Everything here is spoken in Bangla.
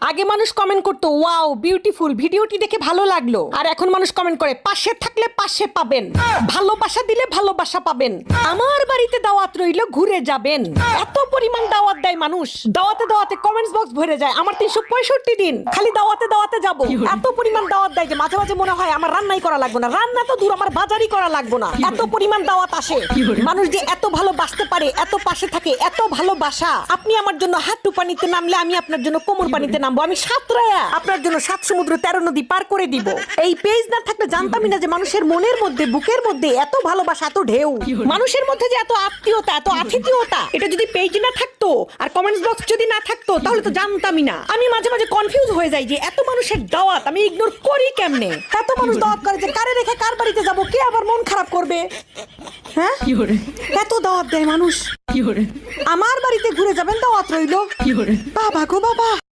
আগে মানুষ কমেন্ট করতো ওয়াও বিউটিফুল, ভিডিওটি দেখে ভালো লাগলো। আর এখন মানুষ কমেন্ট করে পাশে থাকলে পাশে পাবেন, ভালোবাসা দিলে ভালোবাসা পাবেন, আমার বাড়িতে দাওয়াত রইলো ঘুরে যাবেন। এত পরিমাণ দাওয়াত দেয় মানুষ, দাওয়াতে দাওয়াতে কমেন্টস বক্স ভরে যায়। আমার 365 দিন খালি দাওয়াতে দাওয়াতে যাব। এত পরিমাণ দাওয়াত দেয় যে মাঝে মাঝে মনে হয় আমার রান্নাই করা লাগবে না, রান্না তো দূর, আমার বাজারই করা লাগবে না। এত পরিমাণ দাওয়াত আসে। মানুষ যে এত ভালোবাসতে পারে, এত পাশে থাকে, এত ভালোবাসা। আপনি আমার জন্য হাঁটু পানিতে নামলে আমি আপনার জন্য কোমর পানিতে নামবো। আমি সাঁতরায়া আপনার জন্য 7 সমুদ্র 13 নদী পার করে দিব। এই পেজ না থাকলে জানতামই না যে মানুষের মনের মধ্যে, বুকের মধ্যে এত ভালোবাসা, এত ঢেউ। মানুষের মধ্যে যে এত আত্মীয়তা, এত আতিথেয়তা, এটা যদি পেজ না থাকতো আর কমেন্টস বক্স যদি না থাকতো তাহলে তো জানতামই না। আমি মাঝে মাঝে কনফিউজ হয়ে যাই যে এত মানুষের দাওয়াত আমি ইগনোর করি কেমনে। এত মানুষ দাওয়াত করে যে কারে রেখে কার বাড়িতে যাব, কে আবার মন খারাপ করবে। হ্যাঁ, এত দাওয়াত দেয় মানুষ। আমার বাড়িতে ঘুরে যাবেন, দাওয়াত রইলো। বাবা গো বাবা।